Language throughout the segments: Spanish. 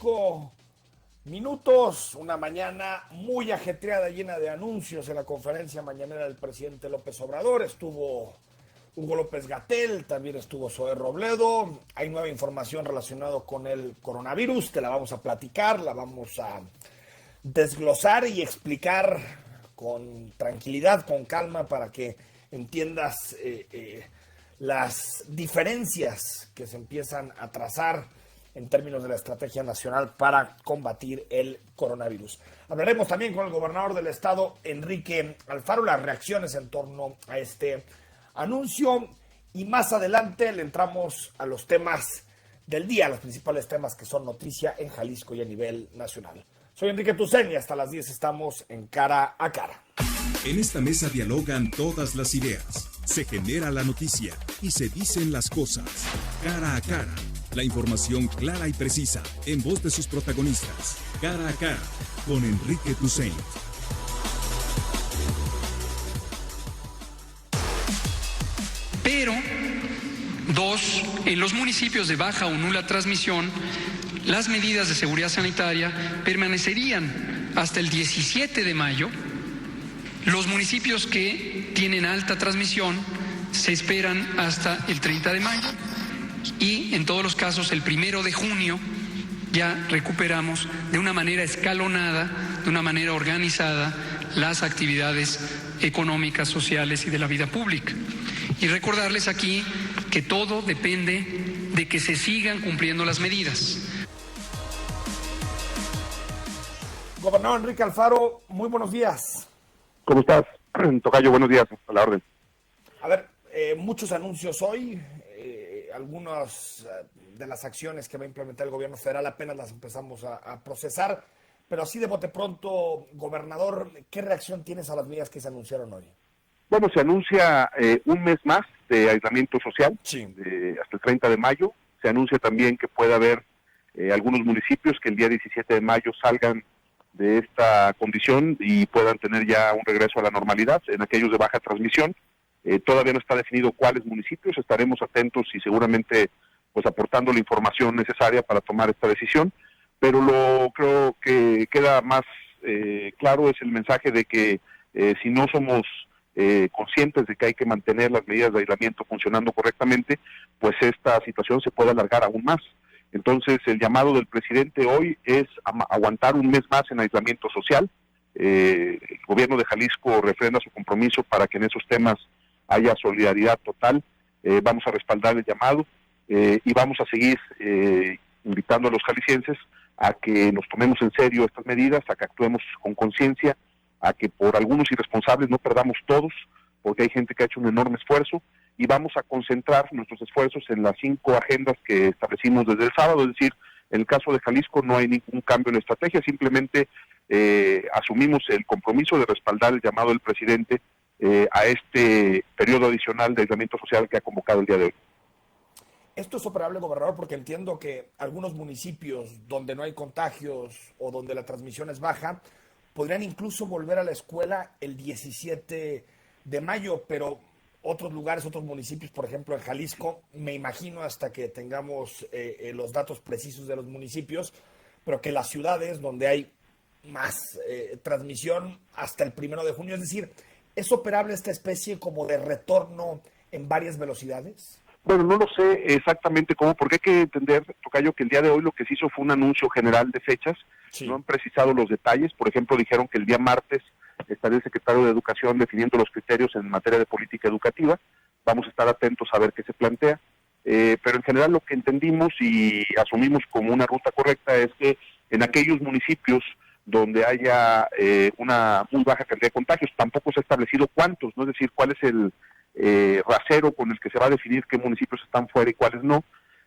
5 minutos, una mañana muy ajetreada, llena de anuncios en la conferencia mañanera del presidente López Obrador. Estuvo Hugo López-Gatell, también estuvo Zoé Robledo. Hay nueva información relacionada con el coronavirus, te la vamos a platicar, la vamos a desglosar y explicar con tranquilidad, con calma, para que entiendas las diferencias que se empiezan a trazar en términos de la estrategia nacional para combatir el coronavirus. Hablaremos también con el gobernador del estado, Enrique Alfaro, las reacciones en torno a este anuncio, y más adelante le entramos a los temas del día, los principales temas que son noticia en Jalisco y a nivel nacional. Soy Enrique Tucen y hasta las 10 estamos en Cara a Cara. En esta mesa dialogan todas las ideas, se genera la noticia y se dicen las cosas. Cara a Cara, la información clara y precisa en voz de sus protagonistas. Cara a Cara, con Enrique Tucen. Pero, dos, en los municipios de baja o nula transmisión, las medidas de seguridad sanitaria permanecerían hasta el 17 de mayo. Los municipios que tienen alta transmisión se esperan hasta el 30 de mayo y en todos los casos el 1 de junio ya recuperamos de una manera escalonada, de una manera organizada, las actividades económicas, sociales y de la vida pública. Y recordarles aquí que todo depende de que se sigan cumpliendo las medidas. Gobernador Enrique Alfaro, muy buenos días. ¿Cómo estás, tocayo? Buenos días, a la orden. A ver, muchos anuncios hoy, algunas de las acciones que va a implementar el gobierno federal apenas las empezamos a procesar, pero así de bote pronto, gobernador, ¿qué reacción tienes a las medidas que se anunciaron hoy? Bueno, se anuncia un mes más de aislamiento social, sí, hasta el 30 de mayo. Se anuncia también que puede haber algunos municipios que el día 17 de mayo salgan de esta condición y puedan tener ya un regreso a la normalidad en aquellos de baja transmisión. Todavía no está definido cuáles municipios, estaremos atentos y seguramente pues aportando la información necesaria para tomar esta decisión, pero lo creo que queda más claro es el mensaje de que si no somos conscientes de que hay que mantener las medidas de aislamiento funcionando correctamente, pues esta situación se puede alargar aún más. Entonces, el llamado del presidente hoy es aguantar un mes más en aislamiento social. El gobierno de Jalisco refrenda su compromiso para que en esos temas haya solidaridad total. Vamos a respaldar el llamado y vamos a seguir invitando a los jaliscienses a que nos tomemos en serio estas medidas, a que actuemos con conciencia, a que por algunos irresponsables no perdamos todos, porque hay gente que ha hecho un enorme esfuerzo, y vamos a concentrar nuestros esfuerzos en las 5 agendas que establecimos desde el sábado. Es decir, en el caso de Jalisco no hay ningún cambio en la estrategia, simplemente asumimos el compromiso de respaldar el llamado del presidente a este periodo adicional de aislamiento social que ha convocado el día de hoy. Esto es operable, gobernador, porque entiendo que algunos municipios donde no hay contagios o donde la transmisión es baja podrían incluso volver a la escuela el 17 de mayo, pero otros lugares, otros municipios, por ejemplo en Jalisco, me imagino hasta que tengamos los datos precisos de los municipios, pero que las ciudades donde hay más transmisión hasta el 1 de junio, es decir, ¿es operable esta especie como de retorno en varias velocidades? Bueno, no lo sé exactamente cómo, porque hay que entender, tocayo, que el día de hoy lo que se hizo fue un anuncio general de fechas, sí. No han precisado los detalles. Por ejemplo, dijeron que el día martes estaría el secretario de Educación definiendo los criterios en materia de política educativa. Vamos a estar atentos a ver qué se plantea, pero en general lo que entendimos y asumimos como una ruta correcta es que en aquellos municipios donde haya una muy baja cantidad de contagios, tampoco se ha establecido cuántos, ¿no? Es decir, cuál es el rasero con el que se va a definir qué municipios están fuera y cuáles no,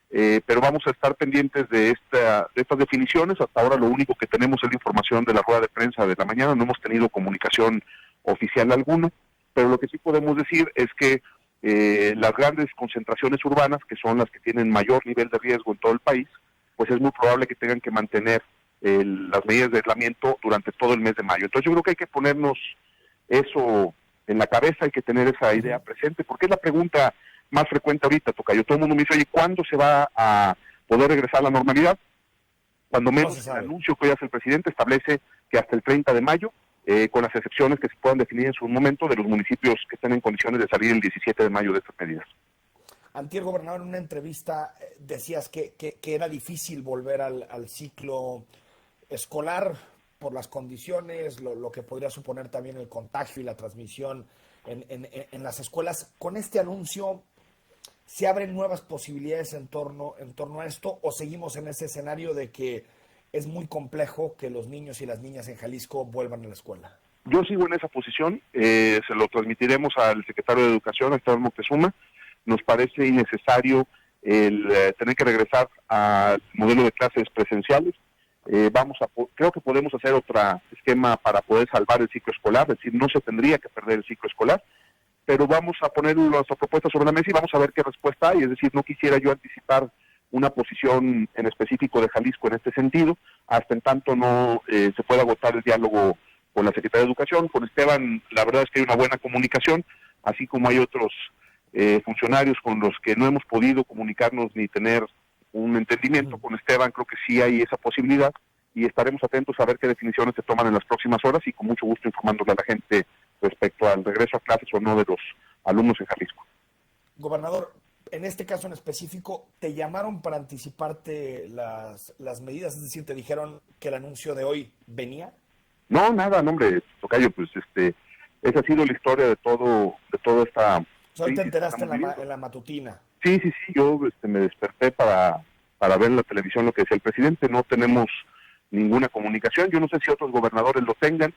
pero vamos a estar pendientes de estas definiciones. Hasta ahora lo único que tenemos es la información de la rueda de prensa de la mañana, no hemos tenido comunicación oficial alguna, pero lo que sí podemos decir es que las grandes concentraciones urbanas, que son las que tienen mayor nivel de riesgo en todo el país, pues es muy probable que tengan que mantener las medidas de aislamiento durante todo el mes de mayo. Entonces yo creo que hay que ponernos eso en la cabeza, hay que tener esa idea presente, porque es la pregunta más frecuente ahorita, tocayo. Todo el mundo me dice, oye, ¿cuándo se va a poder regresar a la normalidad? Cuando menos el anuncio que hoy hace el presidente establece que hasta el 30 de mayo, con las excepciones que se puedan definir en su momento de los municipios que estén en condiciones de salir el 17 de mayo de estas medidas. Antier, gobernador, en una entrevista decías que era difícil volver al ciclo escolar por las condiciones, lo que podría suponer también el contagio y la transmisión en las escuelas. Con este anuncio, ¿se abren nuevas posibilidades en torno a esto o seguimos en ese escenario de que es muy complejo que los niños y las niñas en Jalisco vuelvan a la escuela? Yo sigo en esa posición, se lo transmitiremos al secretario de Educación, a Esteban Moctezuma. Nos parece innecesario el tener que regresar al modelo de clases presenciales. Creo que podemos hacer otro esquema para poder salvar el ciclo escolar, es decir, no se tendría que perder el ciclo escolar, pero vamos a poner nuestra propuesta sobre la mesa y vamos a ver qué respuesta hay. Es decir, no quisiera yo anticipar una posición en específico de Jalisco en este sentido, hasta en tanto no se pueda agotar el diálogo con la Secretaría de Educación. Con Esteban, la verdad es que hay una buena comunicación, así como hay otros funcionarios con los que no hemos podido comunicarnos ni tener un entendimiento. Con Esteban creo que sí hay esa posibilidad y estaremos atentos a ver qué definiciones se toman en las próximas horas y con mucho gusto informándole a la gente respecto al regreso a clases o no de los alumnos en Jalisco. Gobernador, en este caso en específico, ¿te llamaron para anticiparte las medidas? Es decir, ¿te dijeron que el anuncio de hoy venía? No, nada, no, hombre, tocayo, pues esa ha sido la historia de toda esta... Hoy te enteraste en la matutina. Sí, yo me desperté para ver en la televisión lo que decía el presidente. No tenemos ninguna comunicación. Yo no sé si otros gobernadores lo tengan.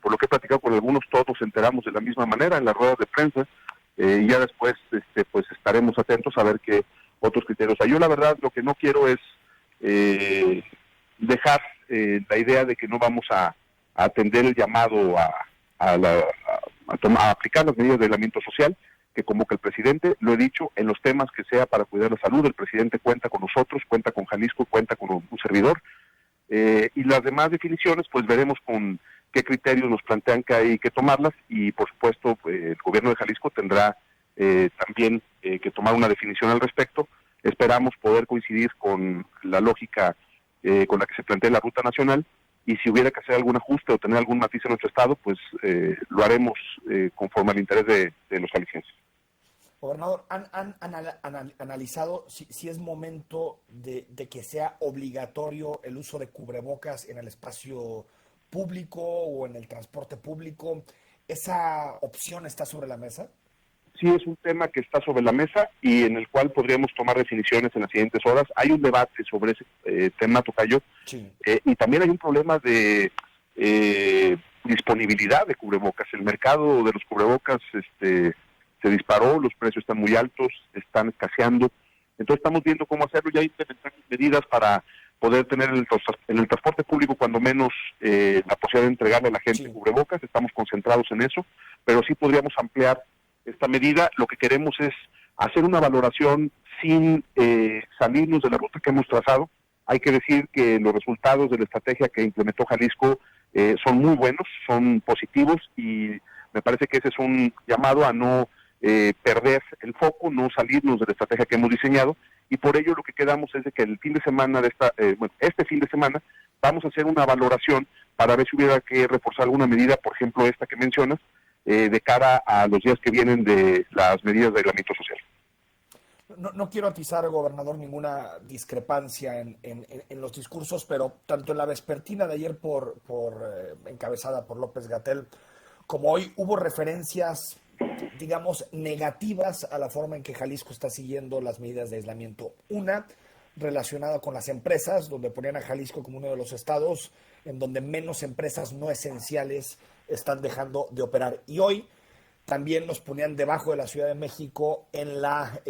Por lo que he platicado con algunos, todos nos enteramos de la misma manera en las ruedas de prensa. Y ya después pues estaremos atentos a ver qué otros criterios hay. Yo la verdad lo que no quiero es dejar la idea de que no vamos a atender el llamado a aplicar las medidas de aislamiento social que convoca el presidente. Lo he dicho, en los temas que sea para cuidar la salud, el presidente cuenta con nosotros, cuenta con Jalisco, cuenta con un servidor. Y las demás definiciones, pues veremos con qué criterios nos plantean que hay que tomarlas y, por supuesto, el gobierno de Jalisco tendrá también que tomar una definición al respecto. Esperamos poder coincidir con la lógica con la que se plantea la ruta nacional y si hubiera que hacer algún ajuste o tener algún matiz en nuestro estado, pues lo haremos conforme al interés de los jaliscienses. Gobernador, ¿han analizado si es momento de que sea obligatorio el uso de cubrebocas en el espacio público o en el transporte público? ¿Esa opción está sobre la mesa? Sí, es un tema que está sobre la mesa y en el cual podríamos tomar definiciones en las siguientes horas. Hay un debate sobre ese tema, tocayo, sí. Y también hay un problema de disponibilidad de cubrebocas. El mercado de los cubrebocas se disparó, los precios están muy altos, están escaseando. Entonces estamos viendo cómo hacerlo. Ya implementamos medidas para poder tener en el transporte público cuando menos la posibilidad de entregarle a la gente cubrebocas. Estamos concentrados en eso, pero sí podríamos ampliar esta medida. Lo que queremos es hacer una valoración sin salirnos de la ruta que hemos trazado. Hay que decir que los resultados de la estrategia que implementó Jalisco son muy buenos, son positivos y me parece que ese es un llamado a no perder el foco, no salirnos de la estrategia que hemos diseñado y por ello lo que quedamos es de que el fin de semana este fin de semana vamos a hacer una valoración para ver si hubiera que reforzar alguna medida, por ejemplo esta que mencionas, de cara a los días que vienen de las medidas de aislamiento social. No quiero atizar, gobernador, ninguna discrepancia en los discursos, pero tanto en la vespertina de ayer encabezada por López-Gatell, como hoy hubo referencias, digamos, negativas a la forma en que Jalisco está siguiendo las medidas de aislamiento. Una relacionada con las empresas, donde ponían a Jalisco como uno de los estados en donde menos empresas no esenciales están dejando de operar. Y hoy también nos ponían debajo de la Ciudad de México en la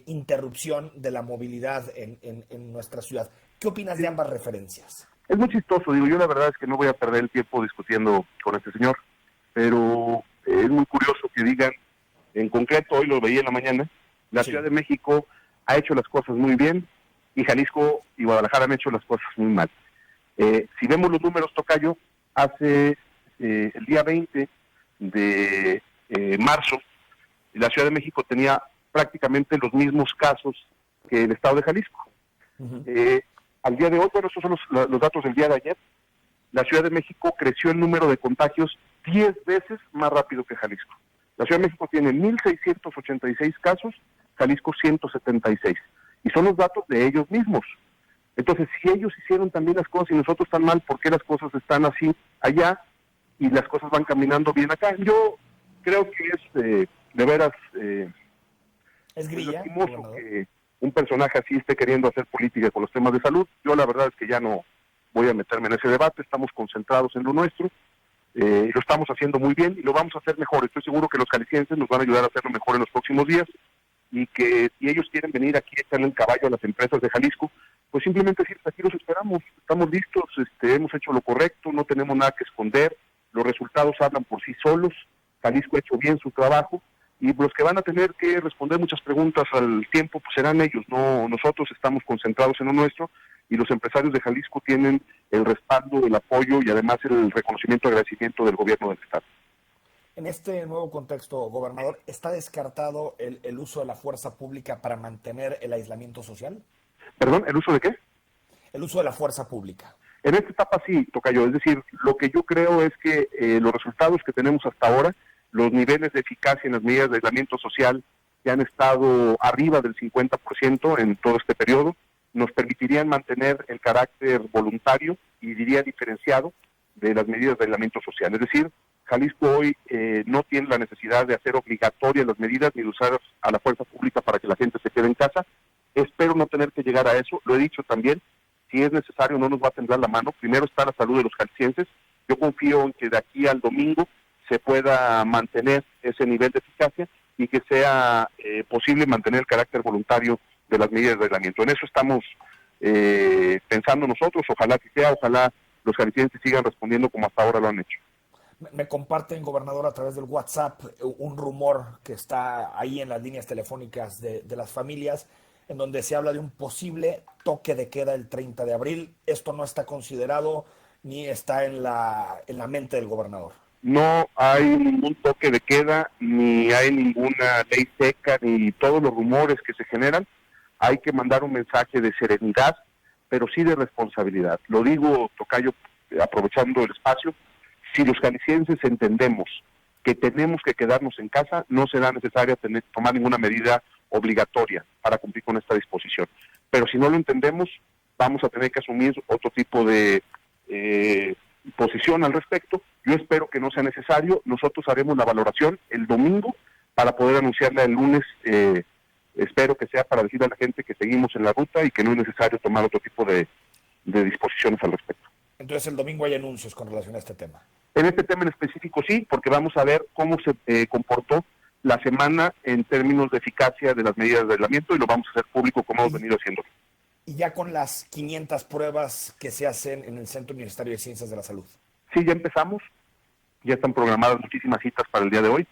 interrupción de la movilidad en nuestra ciudad. ¿Qué opinas de ambas referencias? Es muy chistoso, yo la verdad es que no voy a perder el tiempo discutiendo con este señor, pero es muy curioso que digan, en concreto, hoy lo veía en la mañana, la Ciudad de México ha hecho las cosas muy bien y Jalisco y Guadalajara han hecho las cosas muy mal. Si vemos los números, tocayo, hace el día 20 de marzo, la Ciudad de México tenía prácticamente los mismos casos que el estado de Jalisco. Al día de hoy, bueno, estos son los datos del día de ayer, la Ciudad de México creció el número de contagios 10 veces más rápido que Jalisco. La Ciudad de México tiene 1,686 casos, Jalisco 176. Y son los datos de ellos mismos. Entonces, si ellos hicieron también las cosas y nosotros tan mal, ¿por qué las cosas están así allá y las cosas van caminando bien acá? Yo creo que es de veras es grilla, lastimoso que un personaje así esté queriendo hacer política con los temas de salud. Yo la verdad es que ya no voy a meterme en ese debate, estamos concentrados en lo nuestro, lo estamos haciendo muy bien y lo vamos a hacer mejor. Estoy seguro que los jaliscienses nos van a ayudar a hacerlo mejor en los próximos días, y que si ellos quieren venir aquí a echarle el caballo a las empresas de Jalisco, pues simplemente decir, aquí los esperamos, estamos listos, hemos hecho lo correcto, no tenemos nada que esconder, los resultados hablan por sí solos, Jalisco ha hecho bien su trabajo, y los que van a tener que responder muchas preguntas al tiempo, pues serán ellos, no nosotros. Estamos concentrados en lo nuestro, y los empresarios de Jalisco tienen el respaldo, el apoyo y además el reconocimiento y agradecimiento del gobierno del estado. En este nuevo contexto, gobernador, ¿está descartado el uso de la fuerza pública para mantener el aislamiento social? ¿Perdón? ¿El uso de qué? El uso de la fuerza pública. En esta etapa sí, tocayo. Es decir, lo que yo creo es que los resultados que tenemos hasta ahora, los niveles de eficacia en las medidas de aislamiento social que han estado arriba del 50% en todo este periodo, nos permitirían mantener el carácter voluntario y diría diferenciado de las medidas de aislamiento social. Es decir, Jalisco hoy no tiene la necesidad de hacer obligatorias las medidas ni de usar a la fuerza pública para que la gente se quede en casa. Espero no tener que llegar a eso. Lo he dicho también, si es necesario no nos va a temblar la mano. Primero está la salud de los jaliscienses. Yo confío en que de aquí al domingo se pueda mantener ese nivel de eficacia y que sea posible mantener el carácter voluntario de las medidas de aislamiento. En eso estamos pensando nosotros. Ojalá que sea, ojalá los jaliscienses sigan respondiendo como hasta ahora lo han hecho. Me comparten, gobernador, a través del WhatsApp un rumor que está ahí en las líneas telefónicas de las familias, en donde se habla de un posible toque de queda el 30 de abril. Esto no está considerado ni está en la mente del gobernador. No hay ningún toque de queda, ni hay ninguna ley seca, ni todos los rumores que se generan. Hay que mandar un mensaje de serenidad, pero sí de responsabilidad. Lo digo, tocayo, aprovechando el espacio. Si los jaliscienses entendemos que tenemos que quedarnos en casa, no será necesario tomar ninguna medida obligatoria para cumplir con esta disposición. Pero si no lo entendemos, vamos a tener que asumir otro tipo de posición al respecto. Yo espero que no sea necesario. Nosotros haremos la valoración el domingo para poder anunciarla el lunes. Espero que sea para decirle a la gente que seguimos en la ruta y que no es necesario tomar otro tipo de disposiciones al respecto. Entonces el domingo hay anuncios con relación a este tema. En este tema en específico sí, porque vamos a ver cómo se comportó la semana en términos de eficacia de las medidas de aislamiento, y lo vamos a hacer público como hemos venido haciendo. Y ya con las 500 pruebas que se hacen en el Centro Universitario de Ciencias de la Salud. Sí, ya empezamos, ya están programadas muchísimas citas para el día de hoy.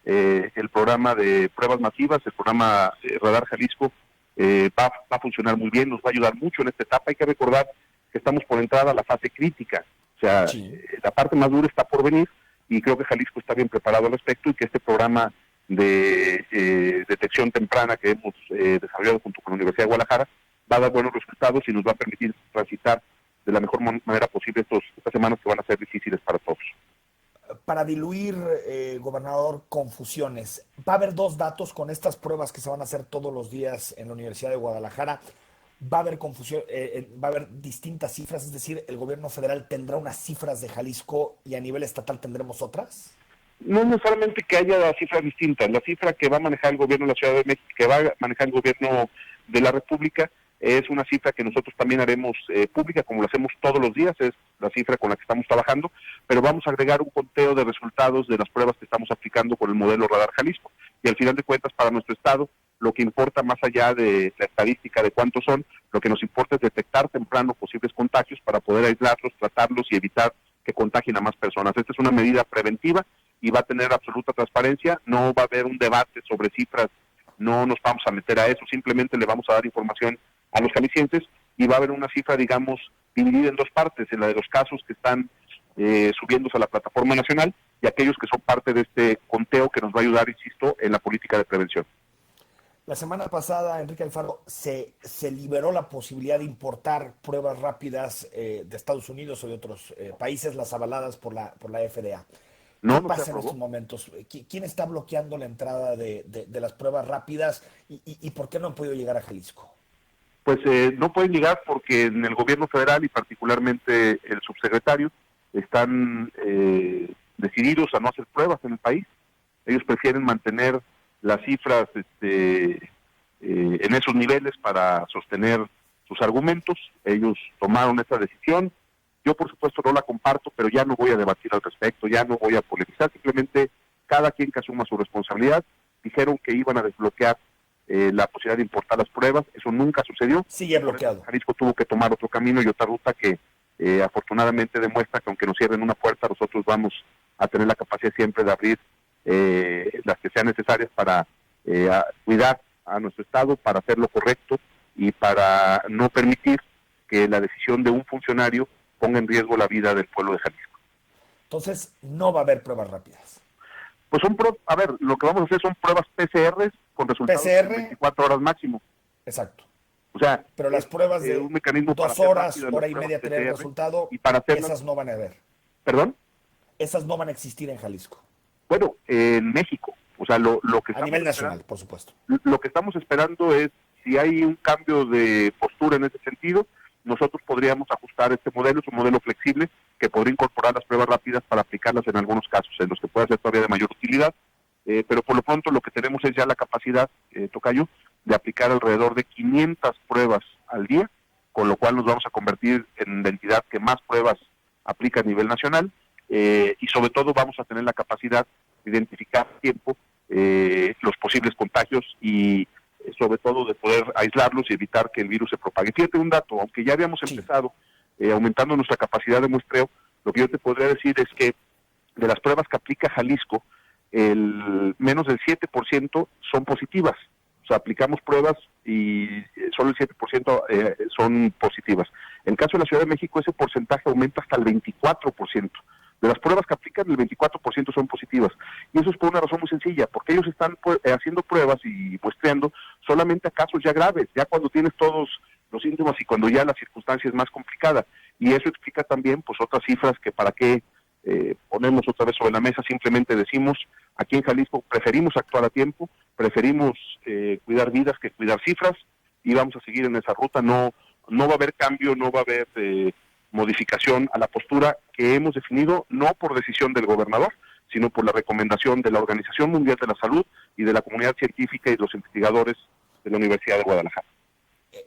El programa de pruebas masivas, el programa Radar Jalisco, va a funcionar muy bien, nos va a ayudar mucho en esta etapa. Hay que recordar que estamos por entrar a la fase crítica. O sea, sí, la parte más dura está por venir, y creo que Jalisco está bien preparado al respecto, y que este programa de detección temprana que hemos desarrollado junto con la Universidad de Guadalajara va a dar buenos resultados y nos va a permitir transitar de la mejor manera posible estas semanas que van a ser difíciles para todos. Para diluir, gobernador, confusiones, va a haber dos datos con estas pruebas que se van a hacer todos los días en la Universidad de Guadalajara. Va a haber confusión, va a haber distintas cifras, es decir, el gobierno federal tendrá unas cifras de Jalisco y a nivel estatal tendremos otras. No necesariamente que haya cifras distintas. La cifra que va a manejar el gobierno de la Ciudad de México, que va a manejar el gobierno de la República, es una cifra que nosotros también haremos pública, como lo hacemos todos los días, es la cifra con la que estamos trabajando, pero vamos a agregar un conteo de resultados de las pruebas que estamos aplicando con el modelo Radar Jalisco. Y al final de cuentas, para nuestro estado, lo que importa más allá de la estadística de cuántos son, lo que nos importa es detectar temprano posibles contagios para poder aislarlos, tratarlos y evitar que contagien a más personas. Esta es una medida preventiva y va a tener absoluta transparencia. No va a haber un debate sobre cifras, no nos vamos a meter a eso, simplemente le vamos a dar información a los jaliscienses, y va a haber una cifra, digamos, dividida en dos partes, en la de los casos que están subiéndose a la plataforma nacional y aquellos que son parte de este conteo que nos va a ayudar, insisto, en la política de prevención. La semana pasada, Enrique Alfaro, se liberó la posibilidad de importar pruebas rápidas de Estados Unidos o de otros países, las avaladas por la FDA. ¿Qué No se pasa en aprobó. estos momentos? ¿Quién está bloqueando la entrada de las pruebas rápidas y por qué no han podido llegar a Jalisco? Pues no pueden llegar porque en el gobierno federal y particularmente el subsecretario están decididos a no hacer pruebas en el país. Ellos prefieren mantener las cifras en esos niveles para sostener sus argumentos. Ellos tomaron esa decisión. Yo, por supuesto, no la comparto, pero ya no voy a debatir al respecto, ya no voy a polemizar. Simplemente cada quien que asuma su responsabilidad. Dijeron que iban a desbloquear la posibilidad de importar las pruebas. Eso nunca sucedió. Sigue bloqueado. Jalisco tuvo que tomar otro camino y otra ruta que afortunadamente demuestra que aunque nos cierren una puerta, nosotros vamos a tener la capacidad siempre de abrir las que sean necesarias para cuidar a nuestro Estado, para hacer lo correcto y para no permitir que la decisión de un funcionario ponga en riesgo la vida del pueblo de Jalisco. Entonces, no va a haber pruebas rápidas. Pues a ver, lo que vamos a hacer son pruebas PCR con resultados en 24 horas máximo. Exacto. O sea, pero las pruebas de un mecanismo 2 horas, hora y media tener el resultado, y para hacerlas, esas no van a haber. ¿Perdón? Esas no van a existir en Jalisco. Bueno, en México. O sea, lo que a nivel nacional, por supuesto. Lo que estamos esperando es, si hay un cambio de postura en ese sentido, nosotros podríamos ajustar este modelo, es un modelo flexible que podría incorporar las pruebas rápidas para aplicarlas en algunos casos, en los que pueda ser todavía de mayor utilidad, pero por lo pronto lo que tenemos es ya la capacidad, Tocayo, de aplicar alrededor de 500 pruebas al día, con lo cual nos vamos a convertir en la entidad que más pruebas aplica a nivel nacional, y sobre todo vamos a tener la capacidad de identificar a tiempo los posibles contagios y sobre todo de poder aislarlos y evitar que el virus se propague. Fíjate un dato, aunque ya habíamos empezado aumentando nuestra capacidad de muestreo, lo que yo te podría decir es que de las pruebas que aplica Jalisco, el menos del 7% son positivas. O sea, aplicamos pruebas y solo el 7% son positivas. En el caso de la Ciudad de México, ese porcentaje aumenta hasta el 24%. De las pruebas que aplican, el 24% son positivas. Y eso es por una razón muy sencilla, porque ellos están haciendo pruebas y muestreando solamente a casos ya graves, ya cuando tienes todos los síntomas y cuando ya la circunstancia es más complicada. Y eso explica también pues otras cifras que para qué ponemos otra vez sobre la mesa. Simplemente decimos, aquí en Jalisco preferimos actuar a tiempo, preferimos cuidar vidas que cuidar cifras, y vamos a seguir en esa ruta. No va a haber cambio, no va a haber modificación a la postura que hemos definido, no por decisión del gobernador, sino por la recomendación de la Organización Mundial de la Salud y de la comunidad científica y los investigadores de la Universidad de Guadalajara.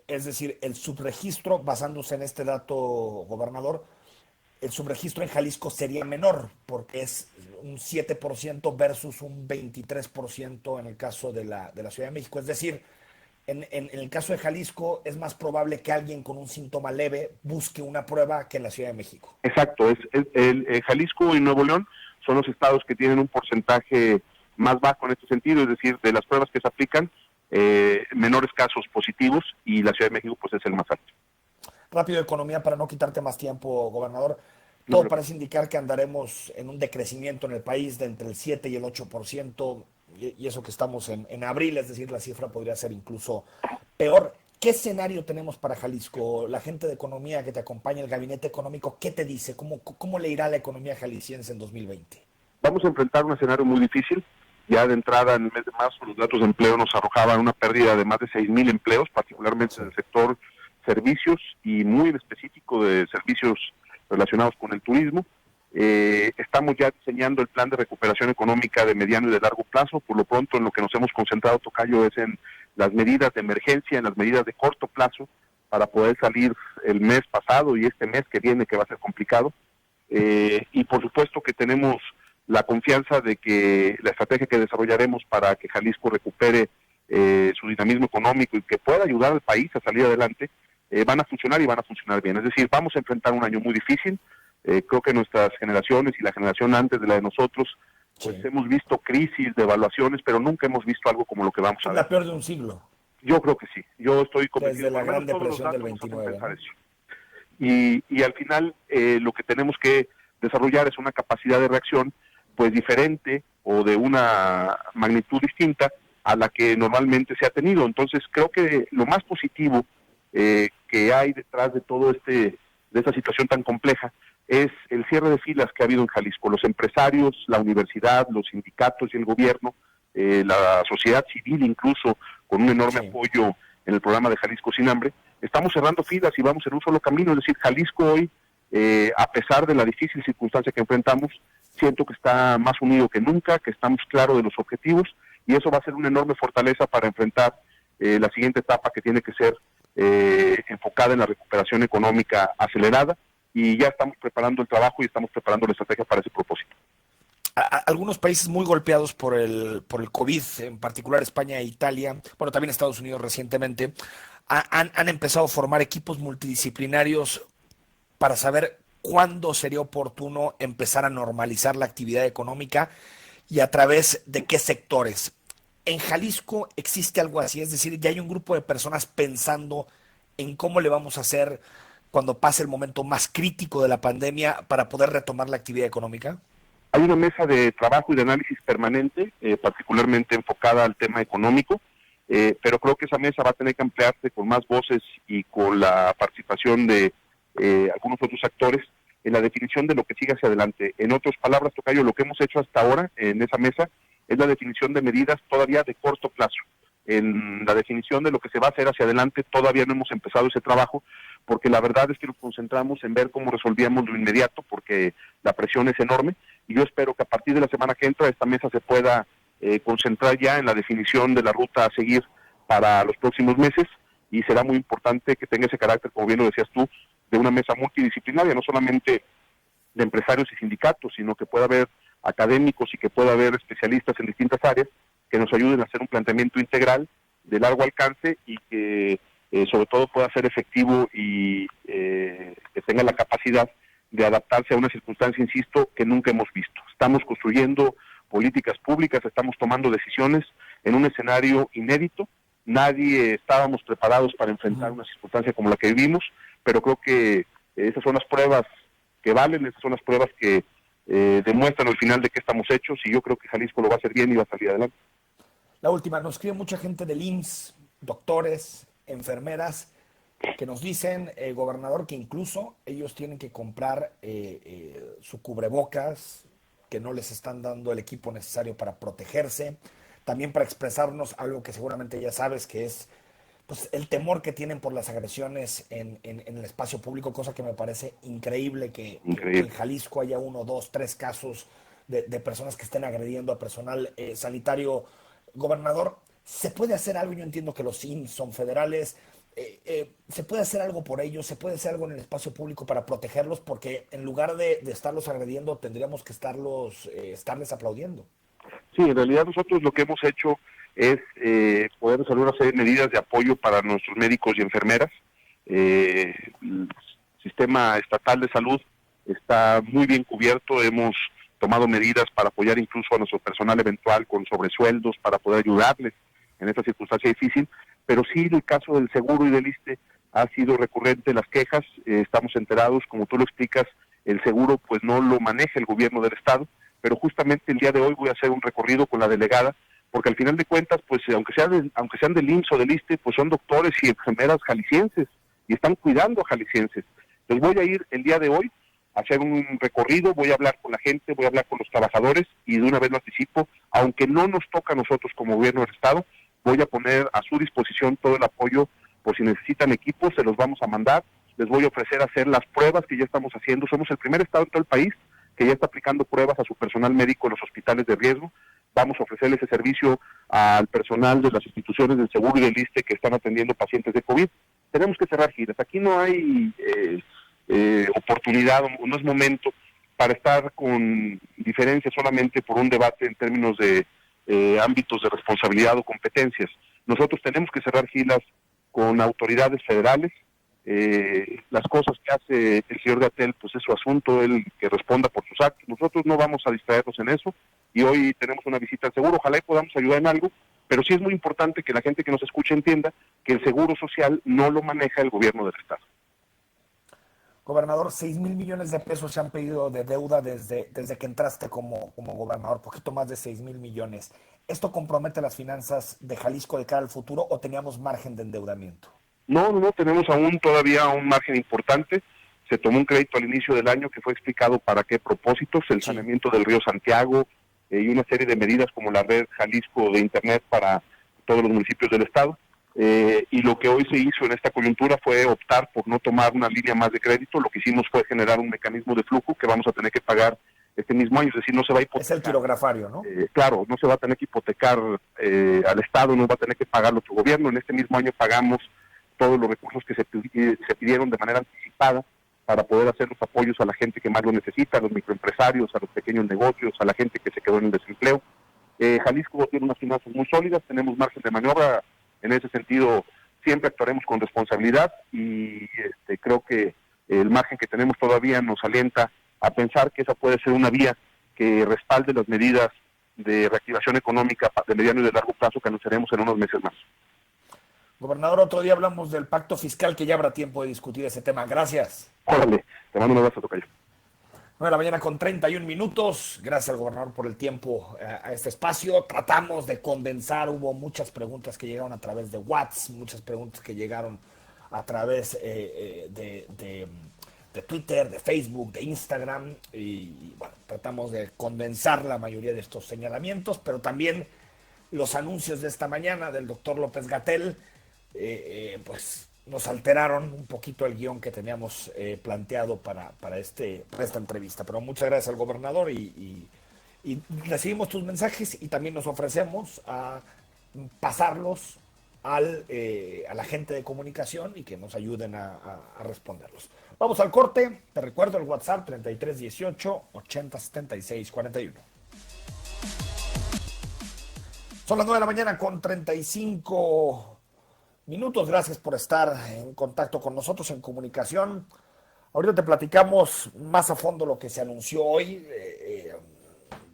Es decir, el subregistro, basándose en este dato, gobernador, el subregistro en Jalisco sería menor, porque es un 7% versus un 23% en el caso de la Ciudad de México. Es decir, en el caso de Jalisco es más probable que alguien con un síntoma leve busque una prueba que en la Ciudad de México. Exacto, Jalisco y Nuevo León son los estados que tienen un porcentaje más bajo en este sentido, es decir, de las pruebas que se aplican, menores casos positivos, y la Ciudad de México pues es el más alto. Rápido, economía, para no quitarte más tiempo, gobernador. Todo parece indicar que andaremos en un decrecimiento en el país de entre el 7 y el 8%, y eso que estamos en abril, es decir, la cifra podría ser incluso peor. ¿Qué escenario tenemos para Jalisco? La gente de economía que te acompaña, el gabinete económico, ¿qué te dice? ¿Cómo le irá a la economía jalisciense en 2020? Vamos a enfrentar un escenario muy difícil. Ya de entrada, en el mes de marzo, los datos de empleo nos arrojaban una pérdida de más de 6,000 empleos, particularmente en el sector servicios y muy en específico de servicios relacionados con el turismo. Estamos ya diseñando el plan de recuperación económica de mediano y de largo plazo. Por lo pronto, en lo que nos hemos concentrado, Tocayo, es en las medidas de emergencia, en las medidas de corto plazo, para poder salir el mes pasado y este mes que viene, que va a ser complicado. Y por supuesto que tenemos la confianza de que la estrategia que desarrollaremos para que Jalisco recupere su dinamismo económico y que pueda ayudar al país a salir adelante, van a funcionar y van a funcionar bien. Es decir, vamos a enfrentar un año muy difícil. Creo que nuestras generaciones y la generación antes de la de nosotros, pues hemos visto crisis, devaluaciones, pero nunca hemos visto algo como lo que vamos a ver. La peor de un siglo. Yo creo que sí. Yo estoy convencido. Desde la Gran Depresión del 29. ¿no? Y al final lo que tenemos que desarrollar es una capacidad de reacción pues diferente o de una magnitud distinta a la que normalmente se ha tenido. Entonces creo que lo más positivo que hay detrás de de esta situación tan compleja es el cierre de filas que ha habido en Jalisco. Los empresarios, la universidad, los sindicatos y el gobierno, la sociedad civil incluso, con un enorme apoyo en el programa de Jalisco Sin Hambre, estamos cerrando filas y vamos en un solo camino. Es decir, Jalisco hoy, a pesar de la difícil circunstancia que enfrentamos, siento que está más unido que nunca, que estamos claros de los objetivos, y eso va a ser una enorme fortaleza para enfrentar la siguiente etapa, que tiene que ser enfocada en la recuperación económica acelerada, y ya estamos preparando el trabajo y estamos preparando la estrategia para ese propósito. Algunos países muy golpeados por el COVID, en particular España e Italia, bueno, también Estados Unidos recientemente, han empezado a formar equipos multidisciplinarios para saber cuándo sería oportuno empezar a normalizar la actividad económica y a través de qué sectores. ¿En Jalisco existe algo así? Es decir, ya hay un grupo de personas pensando en cómo le vamos a hacer cuando pase el momento más crítico de la pandemia para poder retomar la actividad económica. Hay una mesa de trabajo y de análisis permanente, particularmente enfocada al tema económico, pero creo que esa mesa va a tener que ampliarse con más voces y con la participación de algunos otros actores en la definición de lo que sigue hacia adelante. En otras palabras, Tocayo, lo que hemos hecho hasta ahora en esa mesa es la definición de medidas todavía de corto plazo. En la definición de lo que se va a hacer hacia adelante todavía no hemos empezado ese trabajo, porque la verdad es que nos concentramos en ver cómo resolvíamos lo inmediato, porque la presión es enorme, y yo espero que a partir de la semana que entra esta mesa se pueda concentrar ya en la definición de la ruta a seguir para los próximos meses, y será muy importante que tenga ese carácter, como bien lo decías tú, de una mesa multidisciplinaria, no solamente de empresarios y sindicatos, sino que pueda haber académicos y que pueda haber especialistas en distintas áreas que nos ayuden a hacer un planteamiento integral de largo alcance y que sobre todo pueda ser efectivo y que tenga la capacidad de adaptarse a una circunstancia, insisto, que nunca hemos visto. Estamos construyendo políticas públicas, estamos tomando decisiones en un escenario inédito. Nadie estábamos preparados para enfrentar una circunstancia como la que vivimos, pero creo que esas son las pruebas que valen, esas son las pruebas que demuestran al final de qué estamos hechos, y yo creo que Jalisco lo va a hacer bien y va a salir adelante. La última, nos escribe mucha gente del IMSS, doctores, enfermeras, que nos dicen, gobernador, que incluso ellos tienen que comprar su cubrebocas, que no les están dando el equipo necesario para protegerse, también para expresarnos algo que seguramente ya sabes, que es pues el temor que tienen por las agresiones en el espacio público, cosa que me parece increíble que en Jalisco haya 1, 2, 3 casos de personas que estén agrediendo a personal sanitario. Gobernador, ¿se puede hacer algo? Yo entiendo que los IMSS son federales. ¿Se puede hacer algo por ellos? ¿Se puede hacer algo en el espacio público para protegerlos? Porque en lugar de estarlos agrediendo, tendríamos que estarles aplaudiendo. Sí, en realidad nosotros lo que hemos hecho es poder resolver una serie de medidas de apoyo para nuestros médicos y enfermeras. El sistema estatal de salud está muy bien cubierto, hemos tomado medidas para apoyar incluso a nuestro personal eventual con sobresueldos para poder ayudarles en esta circunstancia difícil, pero sí el caso del seguro y del ISSSTE ha sido recurrente las quejas, estamos enterados, como tú lo explicas, el seguro pues no lo maneja el gobierno del estado, pero justamente el día de hoy voy a hacer un recorrido con la delegada, porque al final de cuentas, pues aunque sean del IMSS o del ISSSTE, pues son doctores y enfermeras jaliscienses y están cuidando a jaliscienses. Entonces voy a ir el día de hoy a hacer un recorrido, voy a hablar con la gente, voy a hablar con los trabajadores, y de una vez lo anticipo, aunque no nos toca a nosotros como gobierno del estado, voy a poner a su disposición todo el apoyo, por si necesitan equipos, se los vamos a mandar, les voy a ofrecer hacer las pruebas que ya estamos haciendo, somos el primer estado en todo el país que ya está aplicando pruebas a su personal médico en los hospitales de riesgo. Vamos a ofrecerle ese servicio al personal de las instituciones del seguro y del ISSSTE que están atendiendo pacientes de COVID. Tenemos que cerrar giras. Aquí no hay oportunidad, no es momento para estar con diferencias solamente por un debate en términos de ámbitos de responsabilidad o competencias. Nosotros tenemos que cerrar giras con autoridades federales. Las cosas que hace el señor Gatell, pues es su asunto, él que responda por sus actos. Nosotros no vamos a distraernos en eso, y hoy tenemos una visita al seguro, ojalá y podamos ayudar en algo, pero sí es muy importante que la gente que nos escuche entienda que el seguro social no lo maneja el gobierno del estado. Gobernador, 6,000 millones de pesos se han pedido de deuda desde que entraste como gobernador, poquito más de 6,000 millones. ¿Esto compromete las finanzas de Jalisco de cara al futuro o teníamos margen de endeudamiento? No, tenemos aún todavía un margen importante. Se tomó un crédito al inicio del año que fue explicado para qué propósitos, el saneamiento del río Santiago y una serie de medidas como la red Jalisco de Internet para todos los municipios del estado. Y lo que hoy se hizo en esta coyuntura fue optar por no tomar una línea más de crédito. Lo que hicimos fue generar un mecanismo de flujo que vamos a tener que pagar este mismo año, es decir, no se va a hipotecar. Es el quirografario, ¿no? Claro, no se va a tener que hipotecar al Estado, no va a tener que pagarlo tu gobierno. En este mismo año pagamos todos los recursos que se pidieron de manera anticipada para poder hacer los apoyos a la gente que más lo necesita, a los microempresarios, a los pequeños negocios, a la gente que se quedó en el desempleo. Jalisco tiene unas finanzas muy sólidas, tenemos margen de maniobra. En ese sentido, siempre actuaremos con responsabilidad y creo que el margen que tenemos todavía nos alienta a pensar que esa puede ser una vía que respalde las medidas de reactivación económica de mediano y de largo plazo que anunciaremos en unos meses más. Gobernador, otro día hablamos del pacto fiscal, que ya habrá tiempo de discutir ese tema. Gracias. Órale, te mando un abrazo, tocayo. 9 de la mañana con 31 minutos. Gracias al gobernador por el tiempo a este espacio. Tratamos de condensar, hubo muchas preguntas que llegaron a través de WhatsApp, muchas preguntas que llegaron a través de Twitter, de Facebook, de Instagram, y bueno, tratamos de condensar la mayoría de estos señalamientos, pero también los anuncios de esta mañana del doctor López-Gatell, pues nos alteraron un poquito el guión que teníamos planteado para esta entrevista. Pero muchas gracias al gobernador y recibimos tus mensajes y también nos ofrecemos a pasarlos a la gente de comunicación y que nos ayuden a responderlos. Vamos al corte. Te recuerdo el WhatsApp 3318 8076 41. Son las 9 de la mañana con 35 minutos. Gracias por estar en contacto con nosotros, en comunicación. Ahorita te platicamos más a fondo lo que se anunció hoy.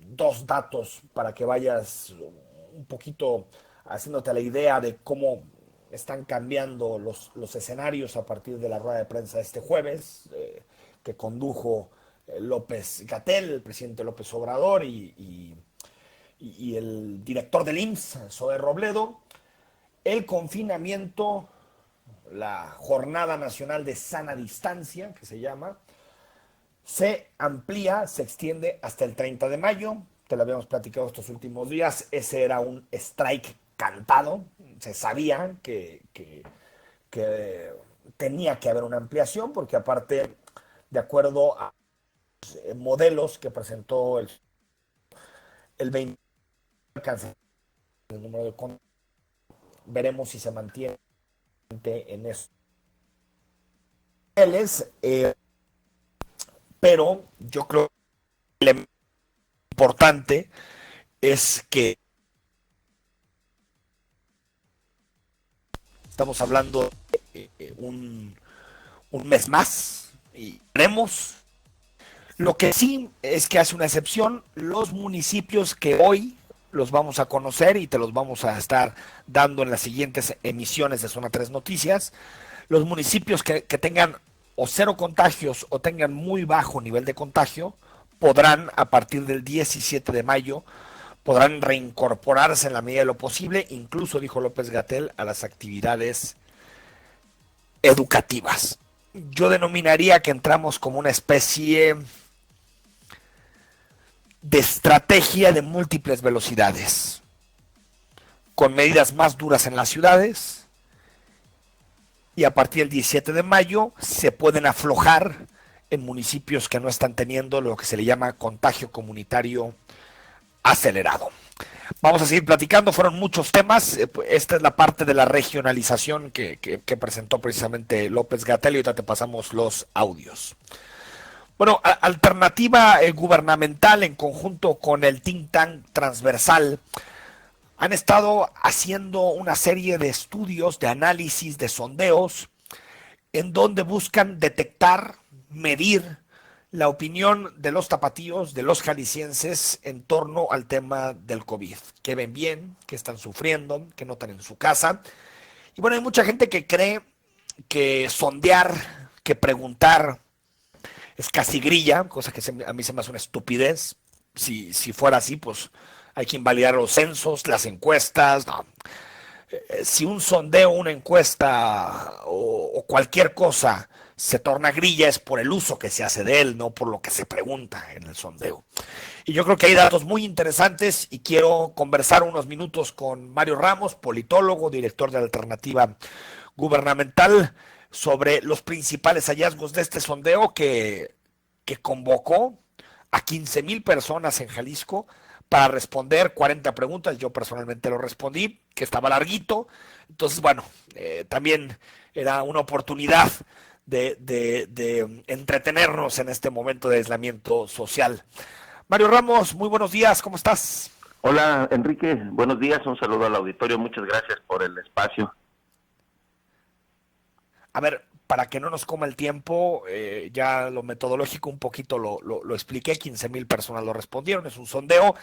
Dos datos para que vayas un poquito haciéndote la idea de cómo están cambiando los escenarios a partir de la rueda de prensa este jueves, que condujo López-Gatell, el presidente López Obrador y el director del IMSS, Zoé Robledo. El confinamiento, la Jornada Nacional de Sana Distancia, que se llama, se amplía, se extiende hasta el 30 de mayo. Te lo habíamos platicado estos últimos días. Ese era un strike cantado. Se sabía que tenía que haber una ampliación, porque aparte, de acuerdo a los modelos que presentó el 20, el número de contagios, veremos si se mantiene en esos niveles, pero yo creo que lo importante es que estamos hablando de un mes más y veremos. Lo que sí es que hace una excepción: los municipios que hoy los vamos a conocer y te los vamos a estar dando en las siguientes emisiones de Zona 3 Noticias. Los municipios que tengan o cero contagios o tengan muy bajo nivel de contagio podrán, a partir del 17 de mayo, podrán reincorporarse en la medida de lo posible, incluso, dijo López-Gatell, a las actividades educativas. Yo denominaría que entramos como una especie de estrategia de múltiples velocidades, con medidas más duras en las ciudades, y a partir del 17 de mayo se pueden aflojar en municipios que no están teniendo lo que se le llama contagio comunitario acelerado. Vamos a seguir platicando, fueron muchos temas. Esta es la parte de la regionalización que presentó precisamente López-Gatell, y ahorita te pasamos los audios. Bueno, Alternativa Gubernamental, en conjunto con el think tank transversal, han estado haciendo una serie de estudios, de análisis, de sondeos, en donde buscan detectar, medir la opinión de los tapatíos, de los jaliscienses, en torno al tema del COVID. ¿Qué ven bien? ¿Qué están sufriendo? ¿Qué notan en su casa? Y bueno, hay mucha gente que cree que sondear, que preguntar, es casi grilla, cosa que a mí se me hace una estupidez. Si fuera así, pues hay que invalidar los censos, las encuestas. No. Si un sondeo, una encuesta o cualquier cosa se torna grilla es por el uso que se hace de él, no por lo que se pregunta en el sondeo. Y yo creo que hay datos muy interesantes y quiero conversar unos minutos con Mario Ramos, politólogo, director de Alternativa Gubernamental, sobre los principales hallazgos de este sondeo que convocó a 15,000 personas en Jalisco para responder 40 preguntas. Yo personalmente lo respondí, que estaba larguito. Entonces, bueno, también era una oportunidad de entretenernos en este momento de aislamiento social. Mario Ramos, muy buenos días, ¿cómo estás? Hola, Enrique, buenos días, un saludo al auditorio, muchas gracias por el espacio. A ver, para que no nos coma el tiempo, ya lo metodológico un poquito lo expliqué, 15,000 personas lo respondieron, es un sondeo.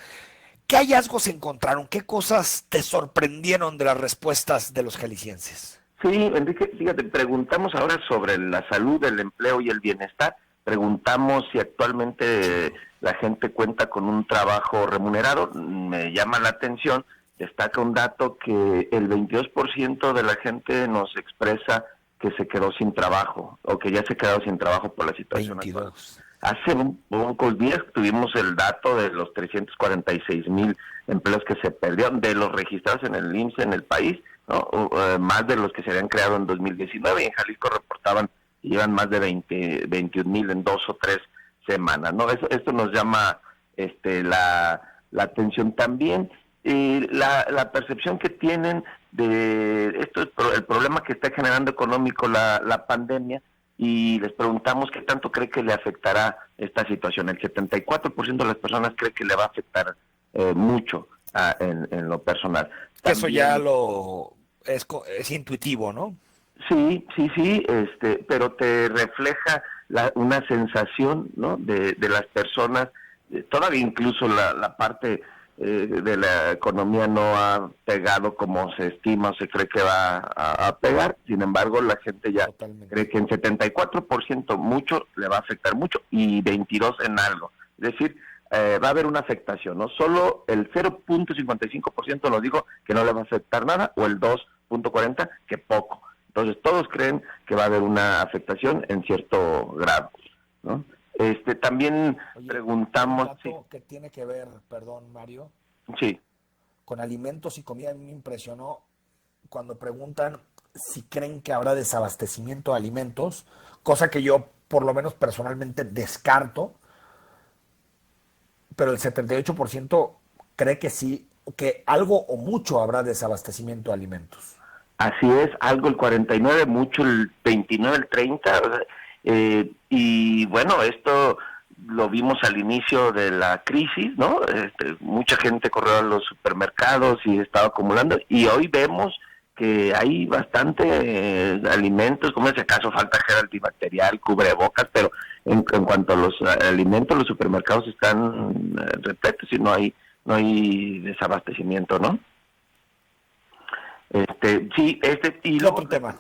¿Qué hallazgos encontraron? ¿Qué cosas te sorprendieron de las respuestas de los jaliscienses? Sí, Enrique, fíjate, preguntamos ahora sobre la salud, el empleo y el bienestar. Preguntamos si actualmente la gente cuenta con un trabajo remunerado. Me llama la atención, destaca un dato que el 22% de la gente nos expresa que se quedó sin trabajo o que ya se quedó sin trabajo por la situación 22. actual. Hace pocos días tuvimos el dato de los 346,000 empleos que se perdieron, de los registrados en el IMSS en el país, ¿no? Más de los que se habían creado en 2019, y en Jalisco reportaban que llevan más de 21,000 en 2 o 3 semanas, ¿no? Esto nos llama la atención también. La percepción que tienen de esto, el problema que está generando económico la pandemia, y les preguntamos qué tanto cree que le afectará esta situación. El 74% de las personas cree que le va a afectar mucho en lo personal. También, eso ya es intuitivo, ¿no? Sí, pero te refleja una sensación, ¿no? de las personas, todavía incluso la parte de la economía no ha pegado como se estima o se cree que va a pegar. Sin embargo, la gente ya cree que en 74% mucho le va a afectar mucho y 22% en algo. Es decir, va a haber una afectación, ¿no? Solo el 0.55% nos dijo que no le va a afectar nada, o el 2.40% que poco. Entonces todos creen que va a haber una afectación en cierto grado, ¿no? También preguntamos... Sí. Que tiene que ver, perdón, Mario, sí, con alimentos y comida. A mí me impresionó cuando preguntan si creen que habrá desabastecimiento de alimentos, cosa que yo por lo menos personalmente descarto, pero el 78% cree que sí, que algo o mucho habrá desabastecimiento de alimentos. Así es, algo el 49%, mucho el 29%, el 30%, y bueno, esto lo vimos al inicio de la crisis, ¿no? Mucha gente corrió a los supermercados y estaba acumulando, y hoy vemos que hay bastante alimentos, como en ese caso falta gel antibacterial, cubrebocas, pero en cuanto a los alimentos, los supermercados están repletos y no hay desabastecimiento, ¿no? Sí, y luego, otro tema.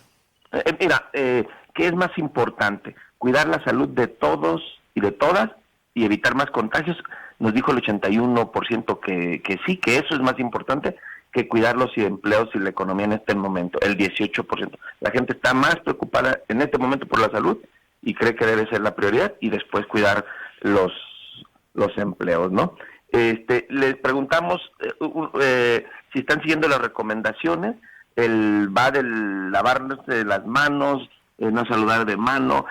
Mira, ¿qué es más importante? Cuidar la salud de todos y de todas y evitar más contagios. Nos dijo el 81% que sí, que eso es más importante que cuidar los empleos y la economía en este momento, el 18%. La gente está más preocupada en este momento por la salud y cree que debe ser la prioridad, y después cuidar los empleos, ¿no? Les preguntamos si están siguiendo las recomendaciones, va del lavarse las manos, no saludar de mano.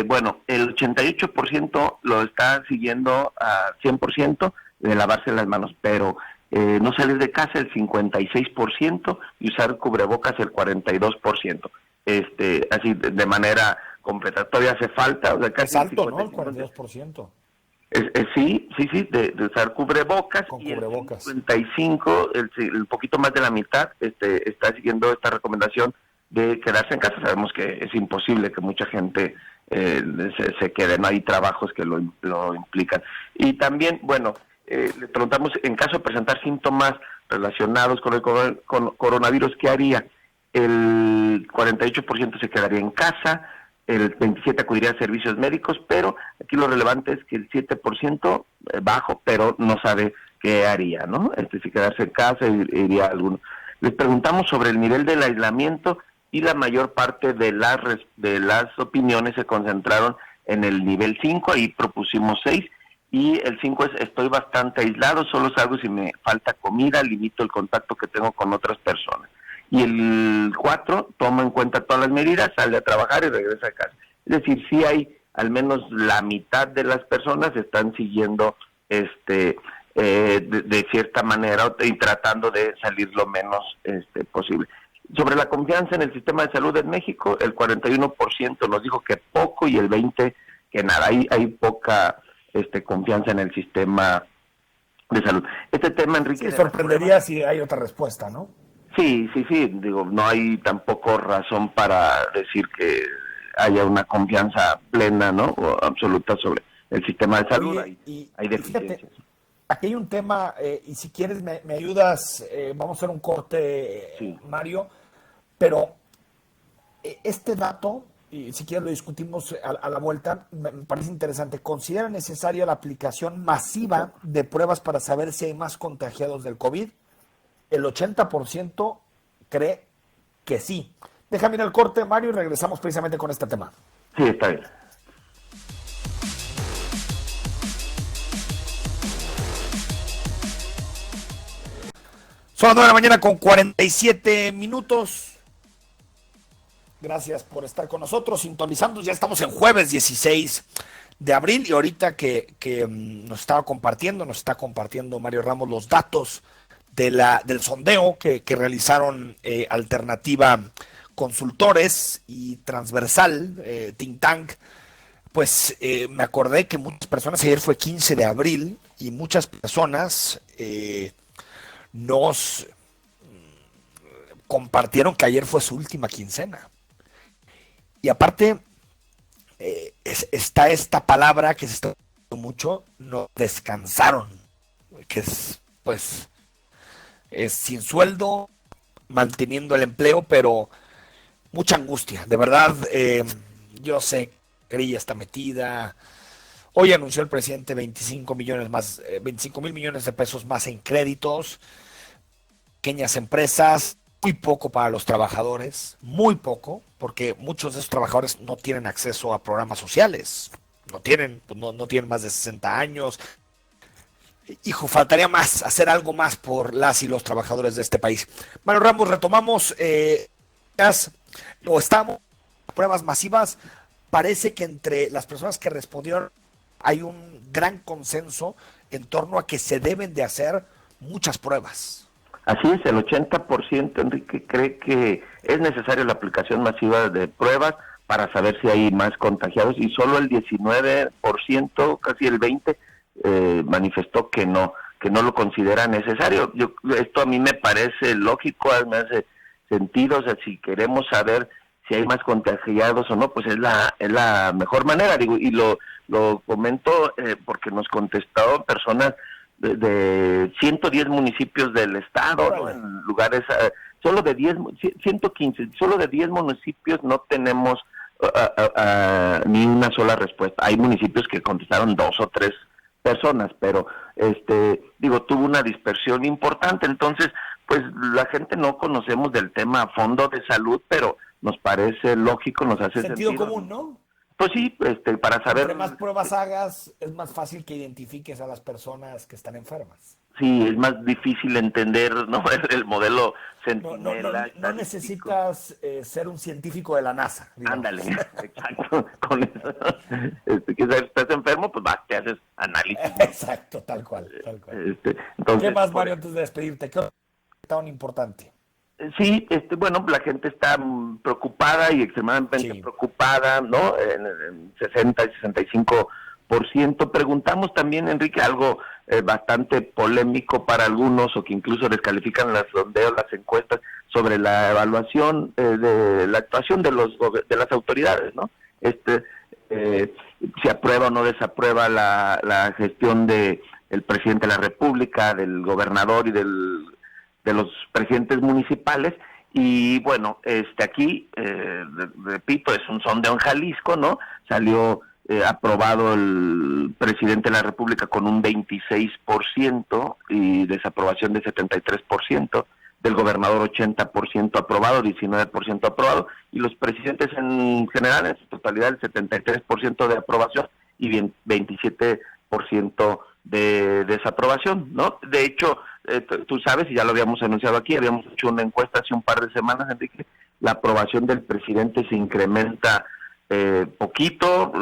Bueno, el 88% lo está siguiendo a 100% de lavarse las manos, pero no salir de casa el 56% y usar cubrebocas el 42%. Así de manera completa. Todavía hace falta, o sea, casi es alto, ¿no? El 42%. Sí, de usar cubrebocas. Con y cubrebocas. El 55, el poquito más de la mitad, está siguiendo esta recomendación de quedarse en casa. Sabemos que es imposible que mucha gente se quede, no hay trabajos que lo implican. Y también, bueno, le preguntamos, en caso de presentar síntomas relacionados con el coronavirus, ¿qué haría? El 48% se quedaría en casa, el 27% acudiría a servicios médicos, pero aquí lo relevante es que el 7% bajo, pero no sabe qué haría, ¿no? Si quedarse en casa iría a alguno. Les preguntamos sobre el nivel del aislamiento y la mayor parte de las opiniones se concentraron en el nivel 5, ahí propusimos 6, y el 5 es estoy bastante aislado, solo salgo si me falta comida, limito el contacto que tengo con otras personas. Y el 4 toma en cuenta todas las medidas, sale a trabajar y regresa a casa. Es decir, sí hay al menos la mitad de las personas están siguiendo de cierta manera y tratando de salir lo menos posible. Sobre la confianza en el sistema de salud en México, el 41% nos dijo que poco y el 20% que nada. Hay poca confianza en el sistema de salud. Este tema, Enrique... Sí, sorprendería si hay otra respuesta, ¿no? Sí, digo, no hay tampoco razón para decir que haya una confianza plena, ¿no? O absoluta sobre el sistema de salud. Hay deficiencias. Fíjate, aquí hay un tema, y si quieres me ayudas, vamos a hacer un corte, sí. Mario, pero este dato, y si quieres lo discutimos a la vuelta, me parece interesante. ¿Considera necesaria la aplicación masiva de pruebas para saber si hay más contagiados del COVID? El 80% cree que sí. Déjame ir al corte, Mario, y regresamos precisamente con este tema. Sí, está bien. Son las 9 de la mañana con 47 minutos. Gracias por estar con nosotros, sintonizando. Ya estamos en jueves 16 de abril y ahorita que nos está compartiendo Mario Ramos los datos del sondeo que realizaron Alternativa Consultores y Transversal, Think Tank. Pues me acordé que muchas personas, ayer fue 15 de abril, y muchas personas nos compartieron que ayer fue su última quincena. Y aparte, está esta palabra que se está usando mucho, no descansaron, que es, pues, es sin sueldo, manteniendo el empleo, pero mucha angustia. De verdad, yo sé, Grilla está metida. Hoy anunció el presidente 25 mil millones de pesos más en créditos, pequeñas empresas, muy poco para los trabajadores, muy poco, porque muchos de esos trabajadores no tienen acceso a programas sociales, no tienen más de 60 años. Hijo, faltaría más, hacer algo más por las y los trabajadores de este país. Mario Ramos, retomamos, estamos pruebas masivas. Parece que entre las personas que respondieron hay un gran consenso en torno a que se deben de hacer muchas pruebas. Así es, el 80%, Enrique, cree que es necesaria la aplicación masiva de pruebas para saber si hay más contagiados, y solo el 19%, casi el 20%, manifestó que no lo considera necesario. Esto a mí me parece lógico, me hace sentido. O sea, si queremos saber si hay más contagiados o no, pues es la mejor manera, digo, y lo comento porque nos contestaron personas de 110 municipios del estado, ¿no? En lugares, solo de 115, solo de 10 municipios no tenemos ni una sola respuesta. Hay municipios que contestaron 2 o 3 personas, pero tuvo una dispersión importante. Entonces, pues la gente no conocemos del tema a fondo de salud, pero nos parece lógico, nos hace sentido común, ¿no? Pues sí, para saber... Entre más pruebas hagas, es más fácil que identifiques a las personas que están enfermas. Sí, es más difícil entender, ¿no? El modelo centinela. No necesitas ser un científico de la NASA. Digamos. Ándale, exacto, con eso. Que estás enfermo, pues vas, te haces análisis, ¿no? Exacto, tal cual. Entonces, ¿qué más, Mario, antes de despedirte? ¿Qué es tan importante? Sí, bueno, la gente está preocupada y extremadamente preocupada, ¿no? En 60 y 65%. Preguntamos también, Enrique, algo bastante polémico para algunos, o que incluso descalifican los sondeos, las encuestas, sobre la evaluación de la actuación de las autoridades, ¿no? Si aprueba o no desaprueba la gestión del presidente de la República, del gobernador y de los presidentes municipales, Y bueno, aquí, repito, es un sondeo en Jalisco, ¿no? Salió aprobado el presidente de la República con un 26% y desaprobación de 73%, del gobernador 80% aprobado, 19% aprobado, y los presidentes en general, en su totalidad, el 73% de aprobación y bien 27% de desaprobación, ¿no? De hecho, tú sabes, y ya lo habíamos anunciado aquí, habíamos hecho una encuesta hace un par de semanas, Enrique, la aprobación del presidente se incrementa poquito,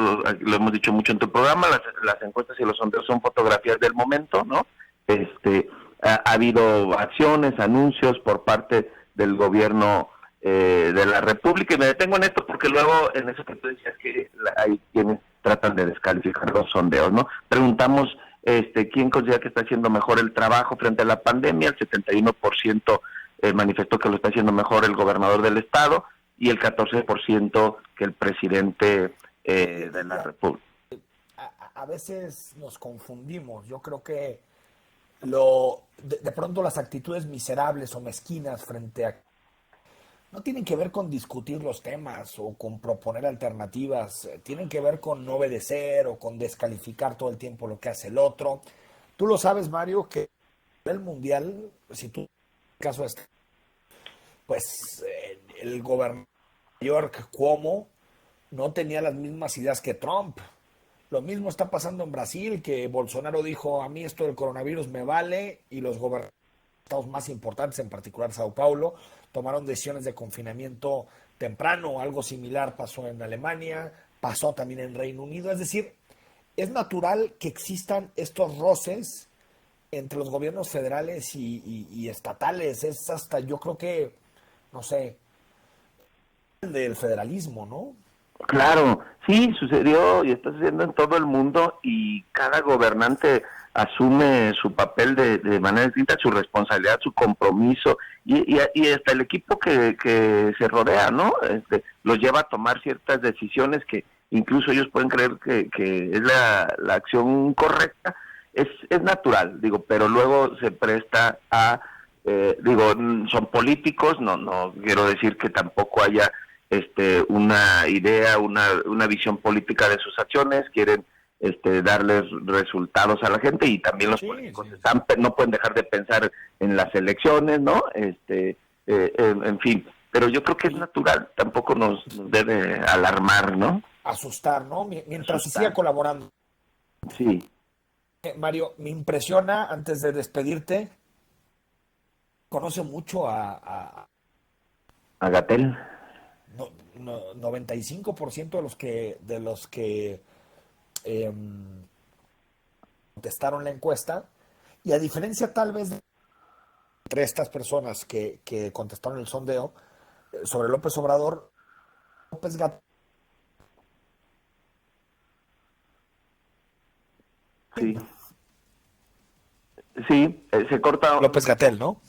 lo hemos dicho mucho en tu programa, las encuestas y los sondeos son fotografías del momento, ¿no? Ha habido acciones, anuncios por parte del gobierno de la República, y me detengo en esto porque luego en eso que tú decías que hay quienes tratan de descalificar los sondeos, ¿no? Preguntamos quién considera que está haciendo mejor el trabajo frente a la pandemia. El 71% manifestó que lo está haciendo mejor el gobernador del estado y el 14% que el presidente de la República. A veces nos confundimos. Yo creo que de pronto las actitudes miserables o mezquinas frente a no tienen que ver con discutir los temas o con proponer alternativas, tienen que ver con no obedecer o con descalificar todo el tiempo lo que hace el otro. Tú lo sabes, Mario, que el mundial, si tú caso pues el gobernador de York, Cuomo, no tenía las mismas ideas que Trump. Lo mismo está pasando en Brasil, que Bolsonaro dijo, a mí esto del coronavirus me vale, y los gobernadores más importantes, en particular Sao Paulo, tomaron decisiones de confinamiento temprano. Algo similar pasó en Alemania, pasó también en Reino Unido. Es decir, es natural que existan estos roces entre los gobiernos federales y estatales. Es hasta, yo creo que, no sé, del federalismo, ¿no? Claro, sí, sucedió y está sucediendo en todo el mundo, y cada gobernante asume su papel de manera distinta, su responsabilidad, su compromiso, y hasta el equipo que se rodea, ¿no? Los lleva a tomar ciertas decisiones que incluso ellos pueden creer que es la acción correcta. Es natural, digo, pero luego se presta a, son políticos, no quiero decir que tampoco haya una idea, una visión política de sus acciones, quieren darles resultados a la gente, y también los políticos no pueden dejar de pensar en las elecciones, ¿no? En fin, pero yo creo que es natural, tampoco nos debe alarmar, ¿no? Asustar, ¿no? Mientras se siga colaborando. Sí. Mario, me impresiona, antes de despedirte, conoce mucho a Gatell. 95% de los que contestaron la encuesta, y a diferencia tal vez entre estas personas que contestaron el sondeo sobre López Obrador, López Gatell. Sí, se corta. López Gatell, ¿no?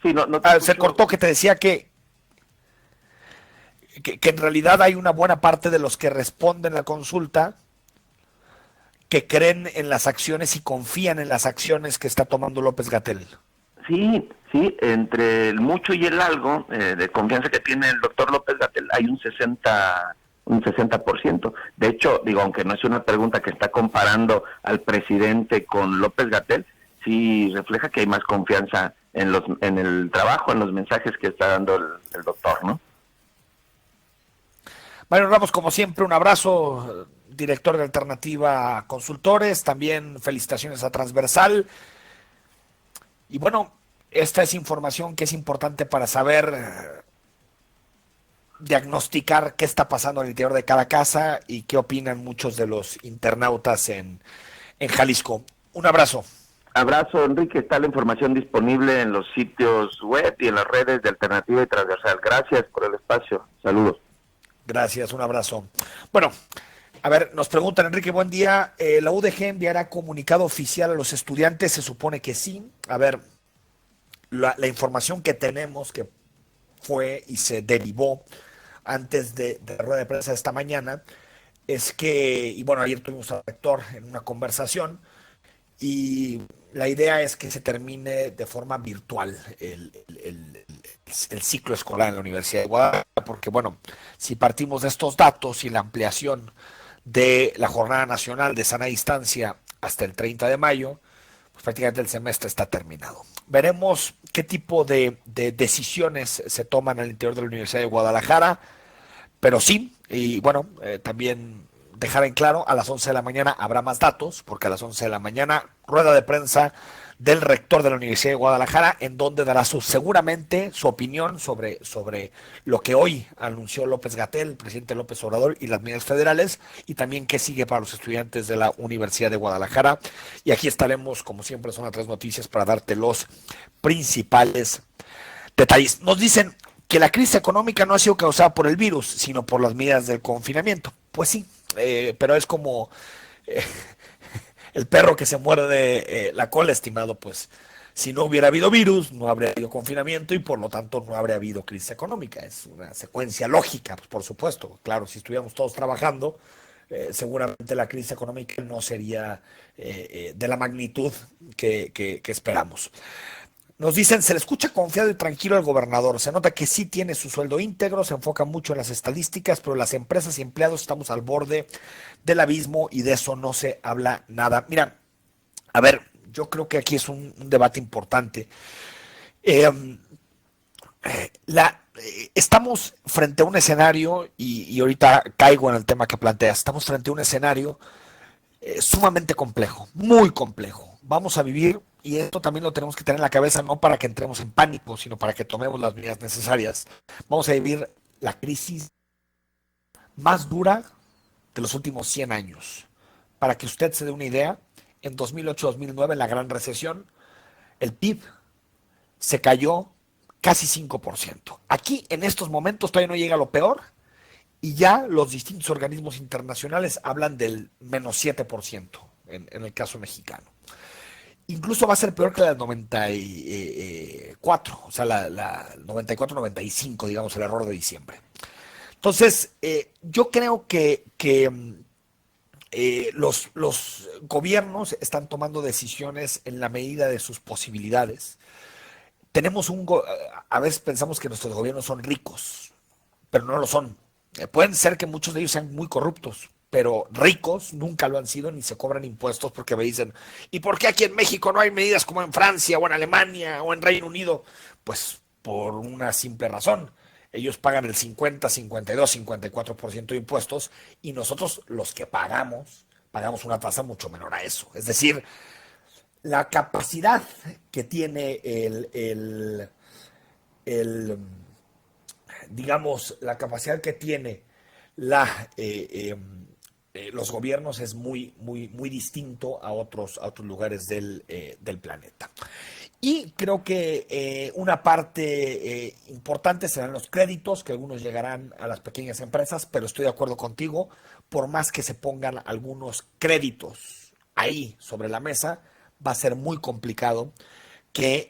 Sí, no se cortó, que te decía que en realidad hay una buena parte de los que responden a la consulta que creen en las acciones y confían en las acciones que está tomando López-Gatell. Sí, entre el mucho y el algo de confianza que tiene el doctor López-Gatell hay un 60%. De hecho, aunque no es una pregunta que está comparando al presidente con López-Gatell, sí refleja que hay más confianza en el trabajo, en los mensajes que está dando el doctor, ¿no? Mario Ramos, como siempre, un abrazo, director de Alternativa Consultores, también felicitaciones a Transversal. Y bueno, esta es información que es importante para saber diagnosticar qué está pasando al interior de cada casa y qué opinan muchos de los internautas en Jalisco. Un abrazo. Abrazo, Enrique. Está la información disponible en los sitios web y en las redes de Alternativa y Transversal. Gracias por el espacio. Saludos. Gracias, un abrazo. Bueno, a ver, nos preguntan, Enrique, buen día. ¿La UDG enviará comunicado oficial a los estudiantes? Se supone que sí. A ver, la información que tenemos, que fue y se derivó antes de la rueda de prensa de esta mañana, es que, y bueno, ayer tuvimos al rector en una conversación, y la idea es que se termine de forma virtual el el ciclo escolar en la Universidad de Guadalajara, porque bueno, si partimos de estos datos y la ampliación de la jornada nacional de sana distancia hasta el 30 de mayo, pues prácticamente el semestre está terminado. Veremos qué tipo de decisiones se toman al interior de la Universidad de Guadalajara, pero sí, y bueno, también dejar en claro, a las 11 de la mañana habrá más datos, porque a las 11 de la mañana, rueda de prensa del rector de la Universidad de Guadalajara, en donde dará seguramente su opinión sobre lo que hoy anunció López-Gatell, el presidente López Obrador, y las medidas federales, y también qué sigue para los estudiantes de la Universidad de Guadalajara. Y aquí estaremos, como siempre, son las 3 noticias para darte los principales detalles. Nos dicen que la crisis económica no ha sido causada por el virus, sino por las medidas del confinamiento. Pues sí, pero es como el perro que se muerde la cola, estimado. Pues si no hubiera habido virus, no habría habido confinamiento y por lo tanto no habría habido crisis económica. Es una secuencia lógica, pues, por supuesto. Claro, si estuviéramos todos trabajando, seguramente la crisis económica no sería de la magnitud que esperamos. Nos dicen, se le escucha confiado y tranquilo al gobernador. Se nota que sí tiene su sueldo íntegro, se enfoca mucho en las estadísticas, pero las empresas y empleados estamos al borde del abismo y de eso no se habla nada. Mira, a ver, yo creo que aquí es un debate importante. Estamos frente a un escenario, y ahorita caigo en el tema que planteas, estamos frente a un escenario sumamente complejo, muy complejo. Vamos a vivir, y esto también lo tenemos que tener en la cabeza, no para que entremos en pánico, sino para que tomemos las medidas necesarias. Vamos a vivir la crisis más dura de los últimos 100 años. Para que usted se dé una idea, en 2008-2009, en la gran recesión, el PIB se cayó casi 5%. Aquí, en estos momentos, todavía no llega a lo peor, y ya los distintos organismos internacionales hablan del menos 7% en el caso mexicano. Incluso va a ser peor que la del 94, o sea, la 94-95, digamos, el error de diciembre. Entonces, yo creo que los gobiernos están tomando decisiones en la medida de sus posibilidades. A veces pensamos que nuestros gobiernos son ricos, pero no lo son. Pueden ser que muchos de ellos sean muy corruptos, pero ricos nunca lo han sido ni se cobran impuestos, porque me dicen, ¿y por qué aquí en México no hay medidas como en Francia o en Alemania o en Reino Unido? Pues por una simple razón. Ellos pagan el 50, 52, 54% de impuestos y nosotros los que pagamos una tasa mucho menor a eso. Es decir, la capacidad que tiene digamos, la capacidad que tiene los gobiernos es muy, muy, muy distinto a otros lugares del planeta. Y creo que una parte importante serán los créditos, que algunos llegarán a las pequeñas empresas, pero estoy de acuerdo contigo, por más que se pongan algunos créditos ahí sobre la mesa, va a ser muy complicado que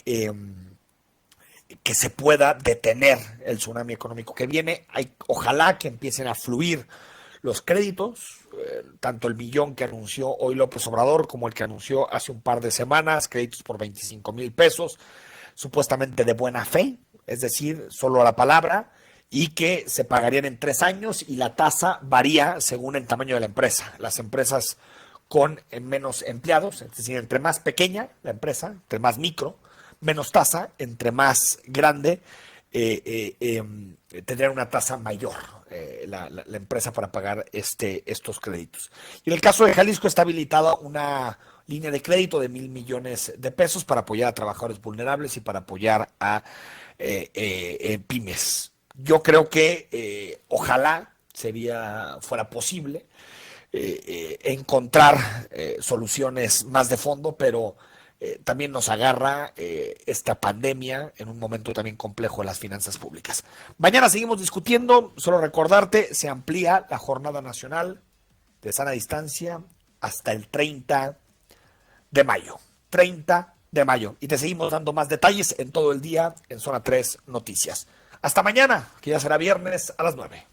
se pueda detener el tsunami económico que viene. Ojalá que empiecen a fluir los créditos, tanto el millón que anunció hoy López Obrador como el que anunció hace un par de semanas, créditos por 25,000 pesos, supuestamente de buena fe, es decir, solo a la palabra, y que se pagarían en 3 años y la tasa varía según el tamaño de la empresa. Las empresas con menos empleados, es decir, entre más pequeña la empresa, entre más micro, menos tasa, entre más grande, tendrá una tasa mayor la empresa para pagar estos créditos. Y en el caso de Jalisco está habilitada una línea de crédito de 1,000 millones de pesos para apoyar a trabajadores vulnerables y para apoyar a pymes. Yo creo que ojalá fuera posible encontrar soluciones más de fondo, pero también nos agarra esta pandemia en un momento también complejo de las finanzas públicas. Mañana seguimos discutiendo. Solo recordarte, se amplía la jornada nacional de sana distancia hasta el 30 de mayo. 30 de mayo. Y te seguimos dando más detalles en todo el día en Zona 3 Noticias. Hasta mañana, que ya será viernes a las 9.